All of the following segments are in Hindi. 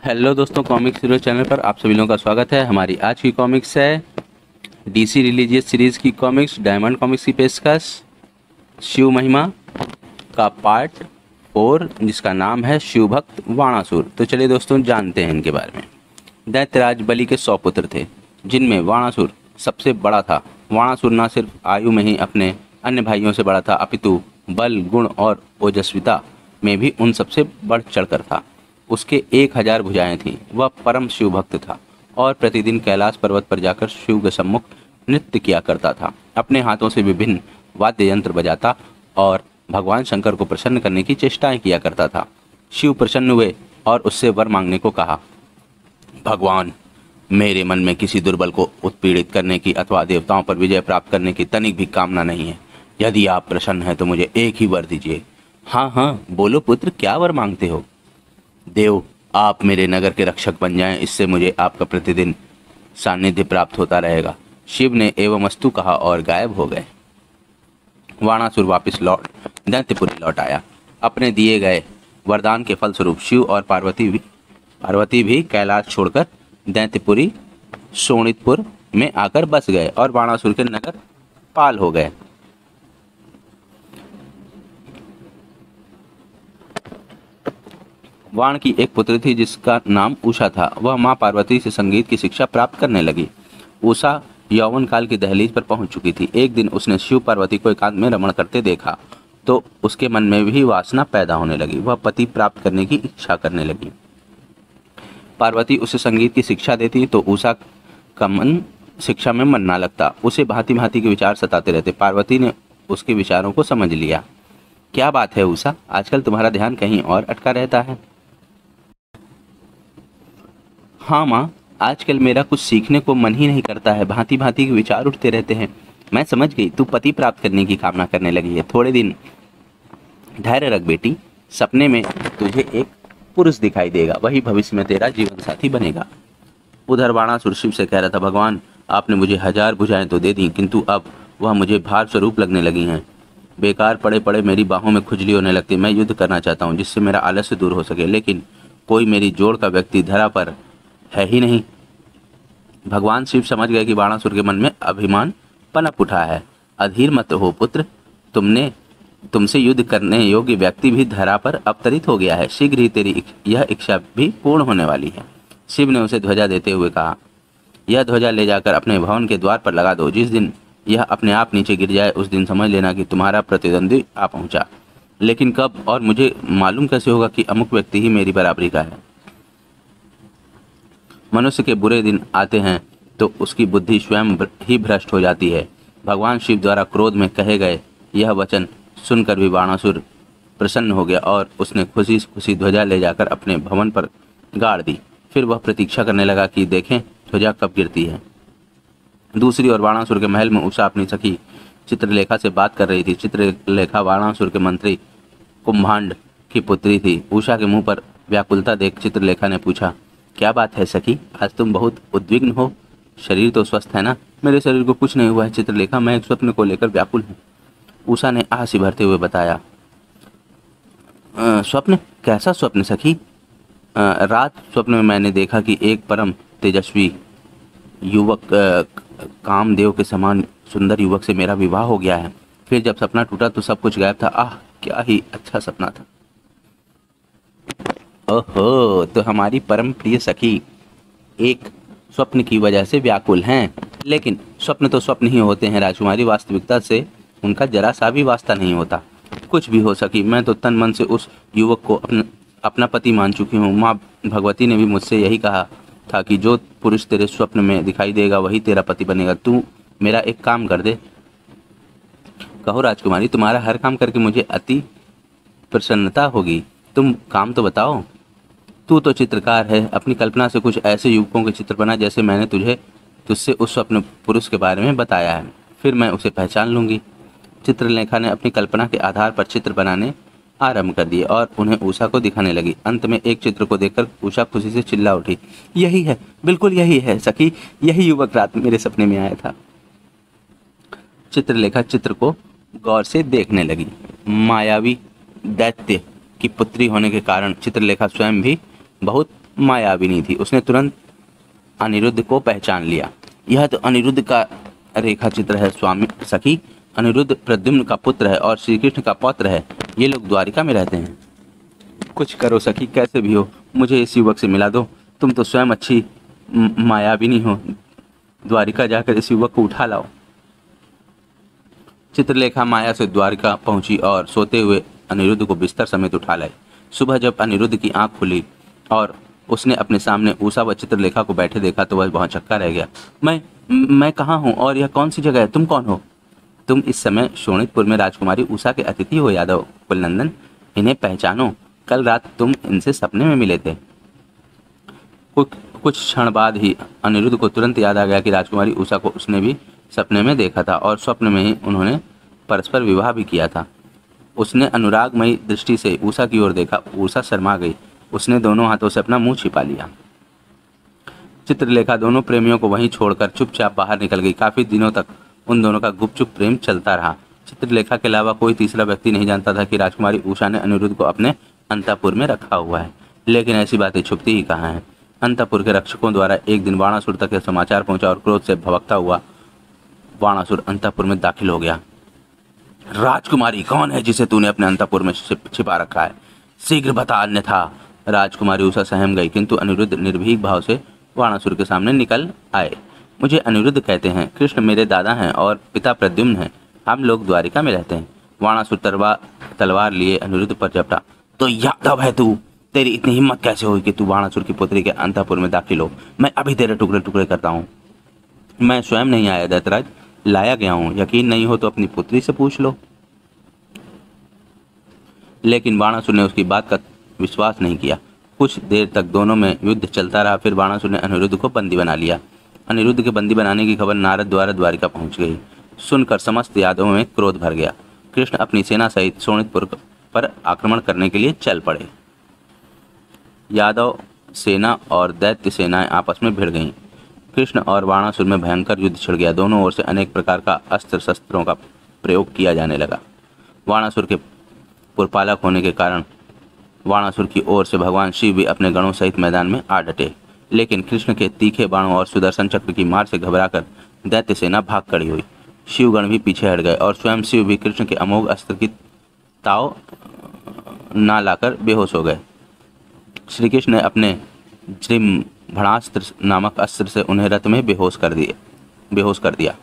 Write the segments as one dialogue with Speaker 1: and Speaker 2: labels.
Speaker 1: हेलो दोस्तों, कॉमिक्स हीरो चैनल पर आप सभी लोगों का स्वागत है। हमारी आज की कॉमिक्स है डीसी रिलीजियस सीरीज की कॉमिक्स डायमंड कॉमिक्स की पेशकश शिव महिमा का पार्ट 4, जिसका नाम है शिव भक्त वाणासुर। तो चलिए दोस्तों, जानते हैं इनके बारे में। दैत्यराज बलि के 100 पुत्र थे, जिनमें वाणासुर सबसे बड़ा था। वाणासुर न सिर्फ आयु में ही अपने अन्य भाइयों से बड़ा था, अपितु बल, गुण और ओजस्विता में भी उन सबसे बढ़ चढ़कर था। उसके 1000 भुजाएं थीं। वह परम शिव भक्त था और प्रतिदिन कैलाश पर्वत पर जाकर शिव के सम्मुख नृत्य किया करता था। अपने हाथों से विभिन्न वाद्य यंत्र बजाता और भगवान शंकर को प्रसन्न करने की चेष्टाएं किया करता था। शिव प्रसन्न हुए और उससे वर मांगने को कहा। भगवान, मेरे मन में किसी दुर्बल को उत्पीड़ित करने की अथवा देवताओं पर विजय प्राप्त करने की तनिक भी कामना नहीं है। यदि आप प्रसन्न हैं तो मुझे एक ही वर दीजिए। हाँ हाँ, बोलो पुत्र, क्या वर मांगते हो? देव, आप मेरे नगर के रक्षक बन जाएं, इससे मुझे आपका प्रतिदिन सानिध्य प्राप्त होता रहेगा। शिव ने एवमस्तु कहा और गायब हो गए। वाणासुर वापस लौट दैत्यपुरी लौट आया। अपने दिए गए वरदान के फलस्वरूप शिव और पार्वती भी कैलाश छोड़कर दैत्यपुरी शोणितपुर में आकर बस गए और वाणासुर के नगर पाल हो गए। वाण की एक पुत्री थी जिसका नाम उषा था। वह मां पार्वती से संगीत की शिक्षा प्राप्त करने लगी। उषा यौवन काल की दहलीज पर पहुंच चुकी थी। एक दिन उसने शिव पार्वती को एकांत में रमण करते देखा तो उसके मन में भी वासना पैदा होने लगी। वह पति प्राप्त करने की इच्छा करने लगी। पार्वती उसे संगीत की शिक्षा देती तो उषा का मन शिक्षा में मन ना लगता। उसे भांति भांति के विचार सताते रहते। पार्वती ने उसके विचारों को समझ लिया। क्या बात है उषा, आजकल तुम्हारा ध्यान कहीं और अटका रहता है? हाँ माँ, आजकल मेरा कुछ सीखने को मन ही नहीं करता है। भांति भांति के विचार उठते रहते हैं। मैं समझ गई, तू पति प्राप्त करने की कामना करने लगी है। थोड़े दिन धैर्य रख बेटी, सपने में तुझे एक पुरुष दिखाई देगा, वही भविष्य में तेरा जीवन साथी बनेगा। उधर वाणासुर शिव से कह रहा था, भगवान, आपने मुझे 1000 भुजाएं तो दे दी, किंतु अब वह मुझे भार स्वरूप लगने लगी हैं। बेकार पड़े पड़े मेरी बाहों में खुजली होने लगती। मैं युद्ध करना चाहता हूँ जिससे मेरा आलस्य दूर हो सके, लेकिन कोई मेरी जोड़ का व्यक्ति धरा पर है ही नहीं। भगवान शिव समझ गए कि बाणासुर के मन में अभिमान पनप उठा है। अधीर मत हो पुत्र, तुमसे युद्ध करने योग्य व्यक्ति भी धरा पर अवतरित हो गया है। शीघ्र ही तेरी यह इच्छा भी पूर्ण होने वाली है। शिव ने उसे ध्वजा देते हुए कहा, यह ध्वजा ले जाकर अपने भवन के द्वार पर लगा दो। जिस दिन यह अपने आप नीचे गिर जाए उस दिन समझ लेना कि तुम्हारा प्रतिद्वंदी आ पहुंचा। लेकिन कब और मुझे मालूम कैसे होगा कि अमुक व्यक्ति ही मेरी बराबरी का है? मनुष्य के बुरे दिन आते हैं तो उसकी बुद्धि स्वयं ही भ्रष्ट हो जाती है। भगवान शिव द्वारा क्रोध में कहे गए यह वचन सुनकर भी बाणासुर प्रसन्न हो गया और उसने खुशी खुशी ध्वजा ले जाकर अपने भवन पर गाड़ दी। फिर वह प्रतीक्षा करने लगा कि देखें ध्वजा कब गिरती है। दूसरी ओर बाणासुर के महल में उषा अपनी सखी चित्रलेखा से बात कर रही थी। चित्रलेखा बाणासुर के मंत्री कुंभांड की पुत्री थी। उषा के मुंह पर व्याकुलता देख चित्रलेखा ने पूछा, क्या बात है सखी, आज तुम बहुत उद्विग्न हो? शरीर तो स्वस्थ है ना? मेरे शरीर को कुछ नहीं हुआ है चित्रलेखा, मैं एक स्वप्न को लेकर व्याकुल हूँ। उषा ने आहसी भरते हुए बताया। स्वप्न? कैसा स्वप्न सखी? रात स्वप्न में मैंने देखा कि एक परम तेजस्वी युवक, कामदेव के समान सुंदर युवक से मेरा विवाह हो गया है। फिर जब सपना टूटा तो सब कुछ गायब था। आह, क्या ही अच्छा सपना था। ओहो, तो हमारी परम प्रिय सखी एक स्वप्न की वजह से व्याकुल हैं। लेकिन स्वप्न तो स्वप्न ही होते हैं राजकुमारी, वास्तविकता से उनका जरा सा भी वास्ता नहीं होता। कुछ भी हो सकी, मैं तो तन मन से उस युवक को अपना पति मान चुकी हूँ। माँ भगवती ने भी मुझसे यही कहा था कि जो पुरुष तेरे स्वप्न में दिखाई देगा वही तेरा पति बनेगा। तू मेरा एक काम कर दे। कहो राजकुमारी, तुम्हारा हर काम करके मुझे अति प्रसन्नता होगी। तुम काम तो बताओ। तू तो चित्रकार है, अपनी कल्पना से कुछ ऐसे युवकों के चित्र बना जैसे मैंने तुझसे उस स्वप्न पुरुष के बारे में बताया है। फिर मैं उसे पहचान लूंगी। चित्रलेखा ने अपनी कल्पना के आधार पर चित्र बनाने आरंभ कर दिए और उन्हें उषा को दिखाने लगी। अंत में एक चित्र को देखकर उषा खुशी से चिल्ला उठी, यही है, बिल्कुल यही है सखी, यही युवक रात मेरे सपने में आया था। चित्रलेखा चित्र को गौर से देखने लगी। मायावी दैत्य की पुत्री होने के कारण चित्रलेखा स्वयं भी बहुत मायाविनी थी। उसने तुरंत अनिरुद्ध को पहचान लिया। यह तो अनिरुद्ध का रेखा चित्र है स्वामी सखी। अनिरुद्ध प्रद्युम्न का पुत्र है और श्री कृष्ण का पौत्र है। ये लोग द्वारिका में रहते हैं। कुछ करो सखी, कैसे भी हो मुझे इस युवक से मिला दो। तुम तो स्वयं अच्छी मायाविनी हो। द्वारिका जाकर इस युवक को उठा लाओ। चित्रलेखा माया से द्वारिका पहुंची और सोते हुए अनिरुद्ध को बिस्तर समेत उठा लाई। सुबह जब अनिरुद्ध की आंख खुली और उसने अपने सामने उषा व चित्रलेखा को बैठे देखा तो वह बहुत चक्का रह गया। मैं कहाँ हूँ और यह कौन सी जगह है? तुम कौन हो? तुम इस समय शोणितपुर में राजकुमारी उषा के अतिथि हो यादव कुलनंदन। इन्हें पहचानो, कल रात तुम इनसे सपने में मिले थे। कुछ क्षण बाद ही अनिरुद्ध को तुरंत याद आ गया कि राजकुमारी उषा को उसने भी सपने में देखा था और स्वप्न में ही उन्होंने परस्पर विवाह भी किया था। उसने अनुरागमयी दृष्टि से उषा की ओर देखा। उषा शर्मा गई। उसने दोनों हाथों से अपना मुंह छिपा लिया। चित्रलेखा दोनों प्रेमियों को वहीं छोड़कर चुपचाप बाहर निकल गई। काफी दिनों तक उन दोनों का गुपचुप प्रेम चलता रहा। चित्रलेखा के अलावा कोई तीसरा व्यक्ति नहीं जानता था कि राजकुमारी उषा ने अनिरुद्ध को अपने अंतःपुर में रखा हुआ है। लेकिन ऐसी बातें छुपती ही कहाँ हैं। अंतःपुर के रक्षकों द्वारा एक दिन बाणासुर तक यह समाचार पहुंचा और क्रोध से भभकता हुआ बाणासुर अंतःपुर में दाखिल हो गया। राजकुमारी कौन है जिसे तूने अपने अंतःपुर में छिपा रखा है? शीघ्र बता, अन्यथा। राजकुमारी उषा सहम गई, किंतु अनिरुद्ध निर्भीक भाव से बाणासुर के सामने निकल आए। मुझे अनिरुद्ध कहते हैं। कृष्ण मेरे दादा हैं और पिता प्रद्युम्न हैं। हम लोग द्वारिका में रहते हैं। बाणासुर तलवार लिए अनिरुद्ध पर झपटा। तो यादव है तू? तेरी इतनी हिम्मत कैसे हुई कि तू बाणासुर की पुत्री के अंतःपुर में दाखिल हो? मैं अभी तेरे टुकड़े टुकड़े करता हूँ। मैं स्वयं नहीं आया दैतराज, लाया गया हूँ। यकीन नहीं हो तो अपनी पुत्री से पूछ लो। लेकिन बाणासुर ने उसकी बात का विश्वास नहीं किया। कुछ देर तक दोनों में युद्ध चलता रहा। फिर बाणासुर ने अनिरुद्ध को बंदी बना लिया। अनिरुद्ध के बंदी बनाने की खबर नारद द्वारा द्वारिका पहुंच गई। सुनकर समस्त यादवों में क्रोध भर गया। कृष्ण अपनी सेना सहित शोणितपुर पर आक्रमण करने के लिए चल पड़े। यादव सेना और दैत्य सेनाएं आपस में भिड़ गईं। कृष्ण और बाणासुर में भयंकर युद्ध छिड़ गया। दोनों ओर से अनेक प्रकार का अस्त्र शस्त्रों का प्रयोग किया जाने लगा। बाणासुर के पुरपालक होने के कारण बाणासुर की ओर से भगवान शिव भी अपने गणों सहित मैदान में आ डटे। लेकिन कृष्ण के तीखे बाणों और सुदर्शन चक्र की मार से घबराकर दैत्य सेना भाग खड़ी हुई। शिवगण भी पीछे हट गए और स्वयं शिव भी कृष्ण के अमोघ अस्त्र की ताव ना लाकर बेहोश हो गए। श्री कृष्ण ने अपने जृंभणास्त्र नामक अस्त्र से उन्हें रथ में बेहोश कर दिया।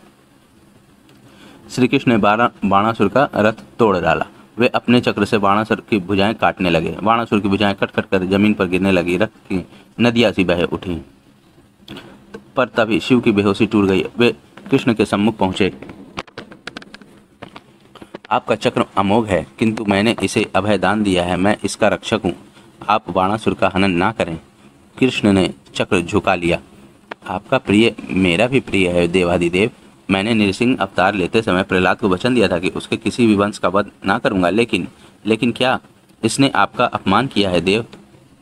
Speaker 1: श्री कृष्ण ने बाणासुर का रथ तोड़ डाला। वे अपने चक्र से बाणासुर की भुजाएं काटने लगे। बाणासुर की भुजाएं कट कट कर जमीन पर गिरने लगी। रक्त की नदियां सी बह उठी। पर तभी शिव की बेहोशी टूट गई। वे कृष्ण के सम्मुख पहुंचे। आपका चक्र अमोघ है, किंतु मैंने इसे अभय दान दिया है। मैं इसका रक्षक हूँ। आप बाणासुर का हनन ना करें। कृष्ण ने चक्र झुका लिया। आपका प्रिय मेरा भी प्रिय है देवाधिदेव। मैंने नृसिंह अवतार लेते समय प्रहलाद को वचन दिया था कि उसके किसी भी वंश का वध ना करूंगा। लेकिन क्या इसने आपका अपमान किया है देव?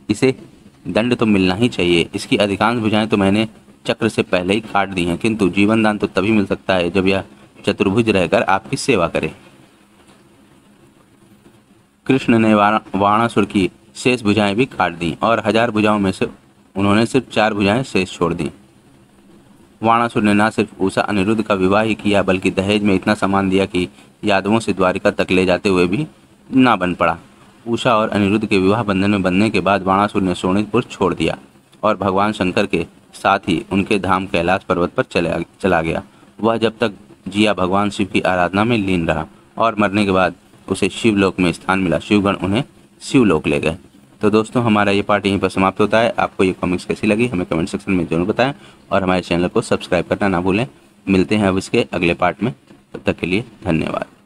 Speaker 1: इसे दंड तो मिलना ही चाहिए। इसकी अधिकांश भुजाएं तो मैंने चक्र से पहले ही काट दी हैं, किंतु जीवन दान तो तभी मिल सकता है जब यह चतुर्भुज रहकर आपकी सेवा करे। कृष्ण ने बाणासुर की शेष भुजाएं भी काट दी और 1000 भुजाओं में से उन्होंने सिर्फ 4 भुजाएं शेष छोड़ दी। बाणासुर ने न सिर्फ उषा अनिरुद्ध का विवाह ही किया, बल्कि दहेज में इतना सामान दिया कि यादवों से द्वारिका तक ले जाते हुए भी ना बन पड़ा। उषा और अनिरुद्ध के विवाह बंधन में बंधने के बाद बाणासुर ने शोणितपुर छोड़ दिया और भगवान शंकर के साथ ही उनके धाम कैलाश पर्वत पर चला गया। वह जब तक जिया भगवान शिव की आराधना में लीन रहा और मरने के बाद उसे शिवलोक में स्थान मिला। शिवगण उन्हें शिवलोक ले गए। तो दोस्तों, हमारा ये पार्ट यहीं पर समाप्त होता है। आपको ये कॉमिक्स कैसी लगी हमें कमेंट सेक्शन में जरूर बताएं और हमारे चैनल को सब्सक्राइब करना ना भूलें। मिलते हैं अब इसके अगले पार्ट में। तब तक के लिए धन्यवाद।